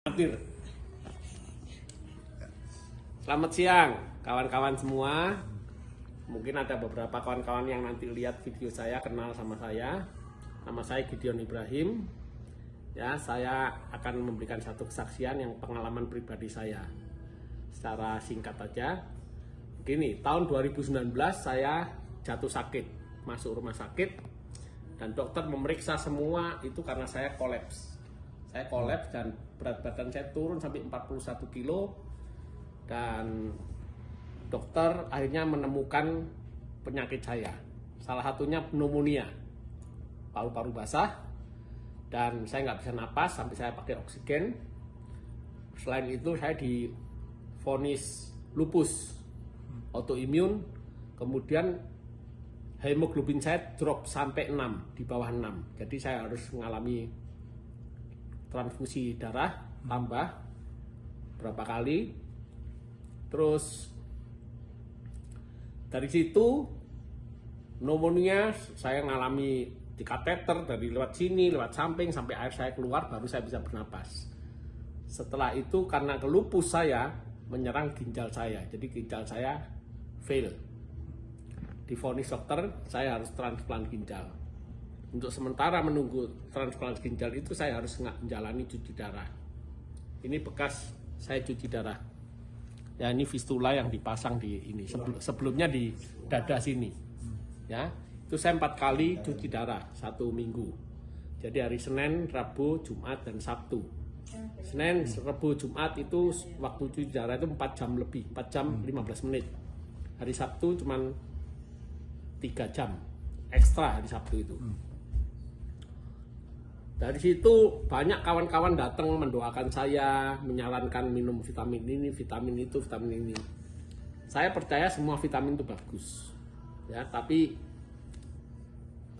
Hadir. Selamat siang kawan-kawan semua. Mungkin ada beberapa kawan-kawan yang nanti lihat video saya kenal sama saya. Nama saya Gideon Ibrahim. Ya, saya akan memberikan satu kesaksian yang pengalaman pribadi saya. Secara singkat aja. Begini, tahun 2019 saya jatuh sakit, masuk rumah sakit dan dokter memeriksa semua itu karena saya kolaps. Saya kolaps dan berat badan saya turun sampai 41 kilo dan dokter akhirnya menemukan penyakit saya. Salah satunya pneumonia, paru-paru basah, dan saya nggak bisa napas sampai saya pakai oksigen. Selain itu saya divonis lupus autoimun, kemudian hemoglobin saya drop sampai 6, di bawah 6. Jadi saya harus mengalami transfusi darah tambah berapa kali. Terus dari situ pneumonia saya mengalami di kateter dari lewat sini, lewat samping sampai air saya keluar baru saya bisa bernapas. Setelah itu karena lupus saya menyerang ginjal saya, jadi ginjal saya fail. Divonis dokter saya harus transplant ginjal. Untuk sementara menunggu transplant ginjal itu saya harus menjalani cuci darah. Ini bekas saya cuci darah. Ya, ini fistula yang dipasang di ini. Sebelumnya di dada sini. Ya, itu saya 4 kali cuci darah 1 minggu. Jadi hari Senin, Rabu, Jumat, dan Sabtu. Senin, Rabu, Jumat itu waktu cuci darah itu 4 jam lebih, 4 jam 15 menit. Hari Sabtu cuman 3 jam ekstra hari Sabtu itu. Dari situ banyak kawan-kawan datang mendoakan saya, menyarankan minum vitamin ini, vitamin itu, vitamin ini. Saya percaya semua vitamin itu bagus. Ya, tapi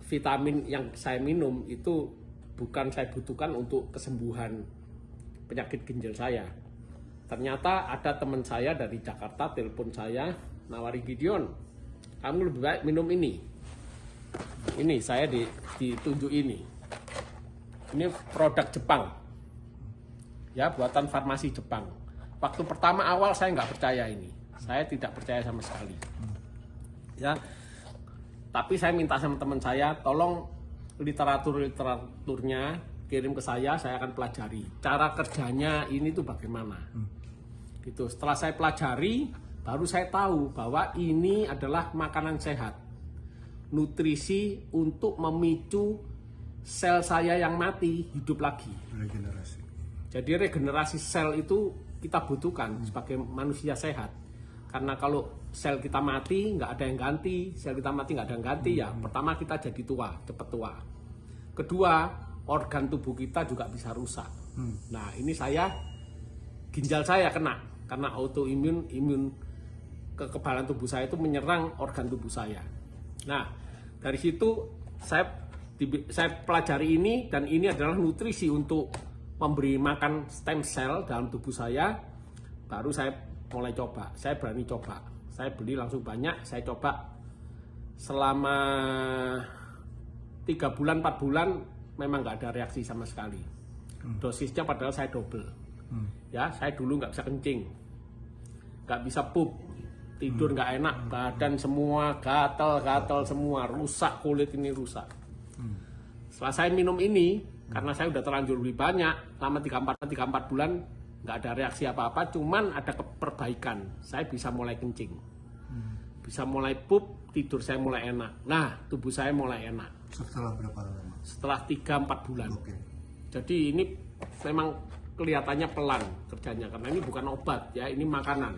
vitamin yang saya minum itu bukan saya butuhkan untuk kesembuhan penyakit ginjal saya. Ternyata ada teman saya dari Jakarta telepon saya, nawari, Gideon, kamu lebih baik minum ini. Ini saya ditunjuk ini. Ini produk Jepang, ya, buatan farmasi Jepang. Waktu pertama awal saya nggak percaya ini, saya tidak percaya sama sekali. Ya, tapi saya minta sama teman saya, tolong literaturnya kirim ke saya akan pelajari. Cara kerjanya ini tuh bagaimana. Gitu. Setelah saya pelajari, baru saya tahu bahwa ini adalah makanan sehat, nutrisi untuk memicu sel saya yang mati hidup lagi. Regenerasi. Jadi regenerasi sel itu kita butuhkan sebagai manusia sehat. Karena kalau sel kita mati nggak ada yang ganti, sel kita mati nggak ada yang ganti, ya pertama kita jadi tua, cepat tua. Kedua, organ tubuh kita juga bisa rusak. Nah, ini ginjal saya kena karena autoimun, kekebalan tubuh saya itu menyerang organ tubuh saya. Nah, dari situ saya pelajari ini, dan ini adalah nutrisi untuk memberi makan stem cell dalam tubuh saya. Baru saya mulai coba, saya berani coba. Saya beli langsung banyak, saya coba selama 3 bulan, 4 bulan memang nggak ada reaksi sama sekali. Dosisnya padahal saya double. Ya, saya dulu nggak bisa kencing, nggak bisa pup, tidur nggak enak, badan semua gatal semua, rusak, kulit ini rusak. Setelah saya minum ini, karena saya udah terlanjur beli banyak, selama 3-4 bulan nggak ada reaksi apa-apa, cuman ada perbaikan. Saya bisa mulai kencing, bisa mulai pup, tidur saya mulai enak. Nah, tubuh saya mulai enak. Setelah berapa lama? Setelah 3-4 bulan. Oke. Jadi ini memang kelihatannya pelan kerjanya, karena ini bukan obat ya, ini makanan.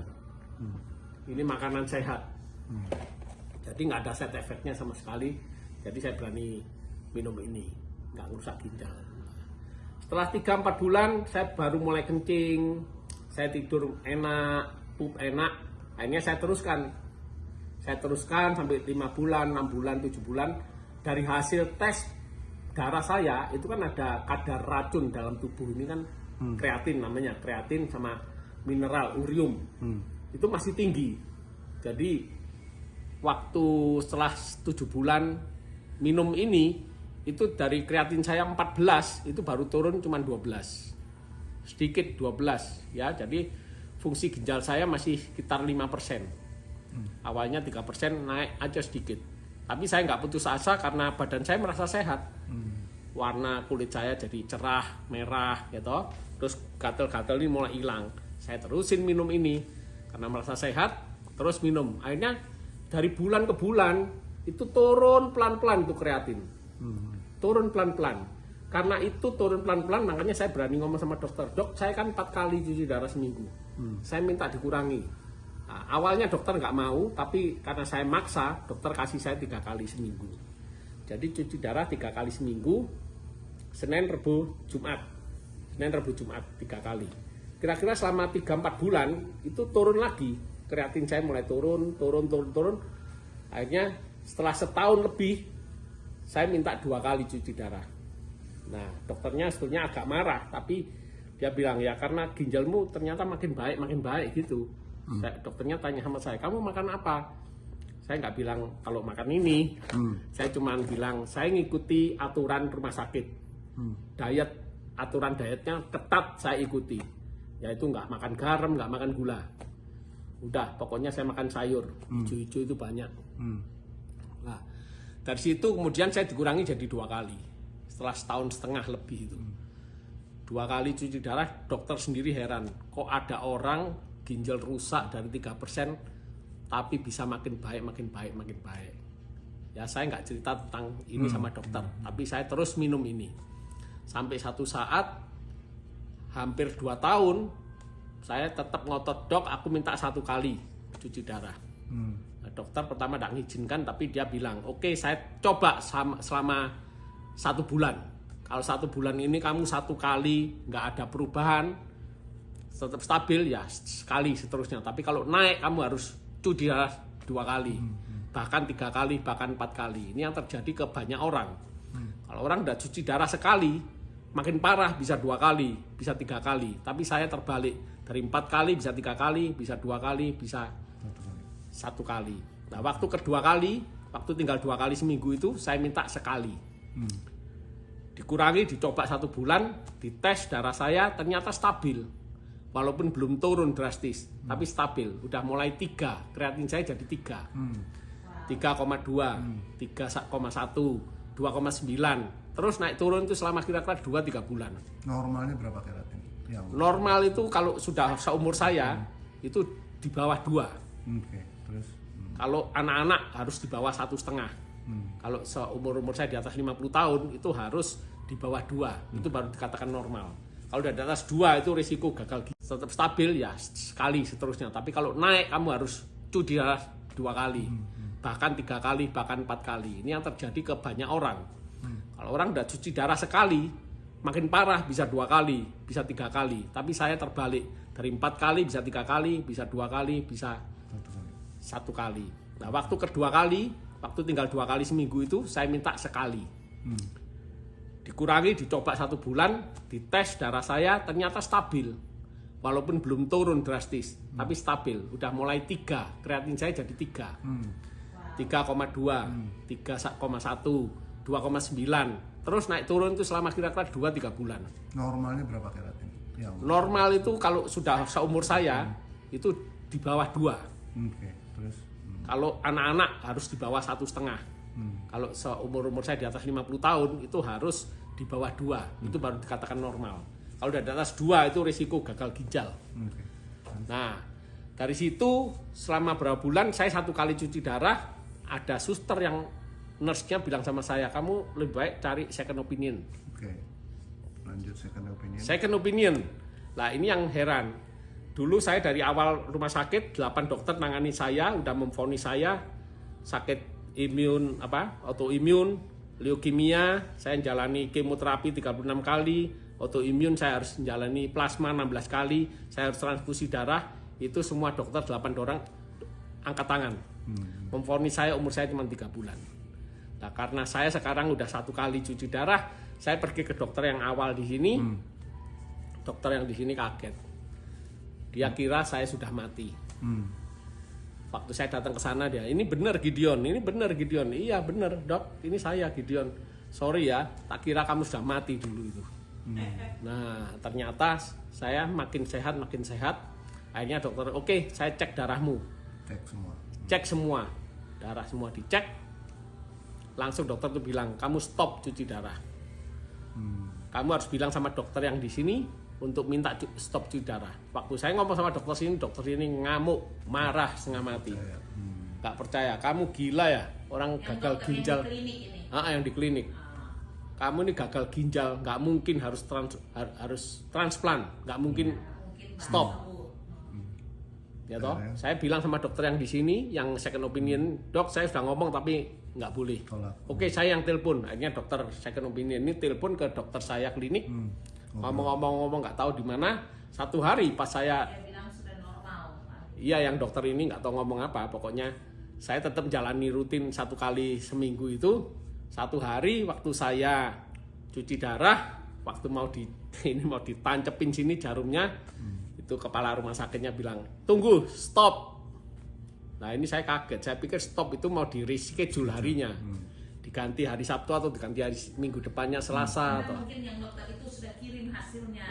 Ini makanan sehat. Jadi nggak ada side effect-nya sama sekali. Jadi saya berani minum ini, nggak ngerusak ginjal. Setelah 3-4 bulan saya baru mulai kencing, saya tidur enak, pup enak. Akhirnya saya teruskan sampai 5 bulan, 6 bulan, 7 bulan. Dari hasil tes darah saya itu kan ada kadar racun dalam tubuh ini kan, kreatin namanya, kreatin sama mineral urium, itu masih tinggi. Jadi waktu setelah 7 bulan minum ini, itu dari kreatin saya 14 itu baru turun cuma 12. sedikit 12 ya. Jadi fungsi ginjal saya masih sekitar 5%. Awalnya 3%, naik aja sedikit. Tapi saya nggak putus asa karena badan saya merasa sehat. Warna kulit saya jadi cerah, merah gitu. Terus gatal-gatal ini mulai hilang. Saya terusin minum ini karena merasa sehat, terus minum. Akhirnya dari bulan ke bulan itu turun pelan-pelan tuh kreatin. Turun pelan-pelan. Karena itu turun pelan-pelan, makanya saya berani ngomong sama dokter. Dok, saya kan 4 kali cuci darah seminggu. Saya minta dikurangi. Nah, awalnya dokter nggak mau, tapi karena saya maksa, dokter kasih saya 3 kali seminggu. Jadi cuci darah 3 kali seminggu, Senin, Rebu, Jumat. Senin, Rebu, Jumat 3 kali. Kira-kira selama 3-4 bulan, itu turun lagi. Kreatin saya mulai turun. Akhirnya setelah setahun lebih, saya minta 2 kali cuci darah. Nah, dokternya sebetulnya agak marah, tapi dia bilang ya karena ginjalmu ternyata makin baik gitu. Dokternya tanya sama saya, kamu makan apa? Saya nggak bilang kalau makan ini, saya cuma bilang saya ngikuti aturan rumah sakit. Aturan dietnya ketat saya ikuti, yaitu nggak makan garam, nggak makan gula. Udah, pokoknya saya makan sayur, hijau-hijau itu banyak. Nah, dari situ kemudian saya dikurangi jadi 2 kali. Setelah setahun setengah lebih itu 2 kali cuci darah, dokter sendiri heran kok ada orang ginjal rusak dari 3% tapi bisa makin baik. Ya saya nggak cerita tentang ini sama dokter, tapi saya terus minum ini sampai satu saat hampir 2 tahun saya tetap ngotot, dok aku minta 1 kali cuci darah. Nah, dokter pertama tidak mengizinkan, tapi dia bilang oke, saya coba selama 1 bulan. Kalau 1 bulan ini kamu 1 kali nggak ada perubahan, tetap stabil ya sekali seterusnya. Tapi kalau naik kamu harus cuci darah 2 kali, bahkan 3 kali, bahkan 4 kali. Ini yang terjadi ke banyak orang. Kalau orang udah cuci darah sekali, makin parah bisa 2 kali, bisa 3 kali. Tapi saya terbalik, dari 4 kali bisa 3 kali, bisa 2 kali, bisa 1 kali. Nah waktu kedua kali, waktu tinggal 2 kali seminggu itu saya minta sekali. Dikurangi, dicoba 1 bulan, dites darah saya ternyata stabil, walaupun belum turun drastis, tapi stabil. Udah mulai 3, kreatin saya jadi 3, 3,2, 3,1, 2,9, terus naik turun itu selama kira-kira 2-3 bulan. Normalnya berapa kreatin? Normal itu kalau sudah seumur saya itu di bawah 2. Terus kalau anak-anak harus di bawah 1,5. Kalau seumur saya di atas 50 tahun itu harus di bawah 2, itu baru dikatakan normal. Kalau udah di atas 2 itu risiko gagal ginjal. Tetap stabil ya sekali seterusnya. Tapi kalau naik kamu harus cuci darah 2 kali, bahkan 3 kali, bahkan 4 kali. Ini yang terjadi ke banyak orang. Kalau orang udah cuci darah sekali, makin parah bisa 2 kali, bisa 3 kali. Tapi saya terbalik, dari 4 kali bisa 3 kali, bisa 2 kali, bisa 1 kali. Nah waktu kedua kali, waktu tinggal 2 kali seminggu itu saya minta sekali. Dikurangi, dicoba 1 bulan, dites darah saya ternyata stabil, walaupun belum turun drastis, tapi stabil. Udah mulai 3, kreatin saya jadi 3, 3,2, 3,1, 2,9, terus naik turun itu selama kira-kira 2-3 bulan. Normalnya berapa kreatin? Normal itu kalau sudah seumur saya itu di bawah 2. Terus kalau anak-anak harus di bawah 1,5. Kalau seumur saya di atas 50 tahun itu harus di bawah 2, itu baru dikatakan normal. Kalau udah di atas 2 itu risiko gagal ginjal. Nah dari situ selama berapa bulan saya 1 kali cuci darah, ada suster yang nurse-nya bilang sama saya, kamu lebih baik cari second opinion. Lanjut second opinion. Second opinion. Lah ini yang heran. Dulu saya dari awal rumah sakit 8 dokter nangani saya, udah memvonis saya sakit autoimun, leukemia, saya menjalani kemoterapi 36 kali, autoimun saya harus menjalani plasma 16 kali, saya harus transfusi darah. Itu semua dokter 8 orang angkat tangan. Memvonis saya umur saya cuma 3 bulan. Nah, karena saya sekarang udah 1 kali cuci darah, saya pergi ke dokter yang awal di sini. Dokter yang di sini kaget. Dia kira saya sudah mati. Waktu saya datang ke sana dia, ini benar Gideon, ini benar Gideon. Iya benar dok, ini saya Gideon. Sorry ya, tak kira kamu sudah mati dulu itu. Nah, ternyata saya makin sehat. Akhirnya dokter, oke, saya cek darahmu. Cek semua. Darah semua dicek. Langsung dokter tuh bilang, kamu stop cuci darah. Kamu harus bilang sama dokter yang di sini untuk minta stop cuci darah. Waktu saya ngomong sama dokter ini ngamuk, marah setengah mati. Gak percaya, kamu gila ya, orang yang gagal ginjal. Yang di klinik. Kamu ini gagal ginjal, nggak mungkin harus transplant, nggak mungkin stop. Ya toh, saya bilang sama dokter yang di sini, yang second opinion, dok saya sudah ngomong tapi nggak boleh. Oke, saya yang telepon. Akhirnya dokter second opinion ini telepon ke dokter saya klinik, ngomong nggak tahu di mana. Satu hari pas saya, iya yang dokter ini nggak tahu ngomong apa, pokoknya saya tetap jalani rutin 1 kali seminggu itu. Satu hari waktu saya cuci darah, waktu mau ditancepin sini jarumnya, itu kepala rumah sakitnya bilang, tunggu, stop. Nah ini saya kaget, saya pikir stop itu mau di reschedule harinya, diganti hari Sabtu atau diganti hari Minggu depannya Selasa. Atau mungkin yang dokter itu sudah kirim hasilnya.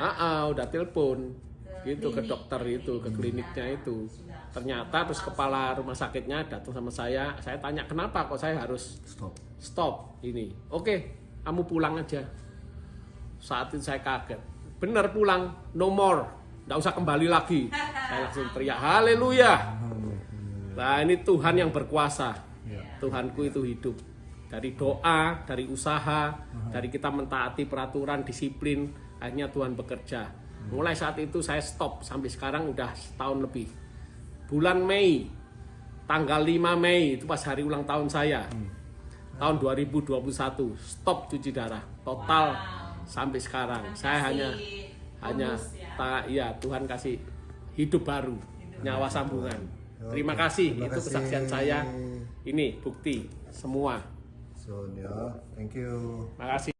Udah telepon gitu ke dokter itu, ke kliniknya itu. Ternyata terus kepala rumah sakitnya datang sama saya tanya kenapa kok saya harus stop ini. Oke, kamu pulang aja. Saat itu saya kaget, bener pulang, no more, nggak usah kembali lagi. Saya langsung teriak haleluya. Nah ini Tuhan yang berkuasa, Tuhanku itu hidup. Dari doa, dari usaha, dari kita mentaati peraturan, disiplin, akhirnya Tuhan bekerja. Mulai saat itu saya stop, sampai sekarang udah setahun lebih. Bulan Mei, tanggal 5 Mei, itu pas hari ulang tahun saya, tahun 2021, stop cuci darah, total sampai sekarang. Saya hanya Tuhan kasih hidup baru, nyawa sambungan. Terima kasih, itu kesaksian saya. Ini bukti semua. Thank you. Makasih.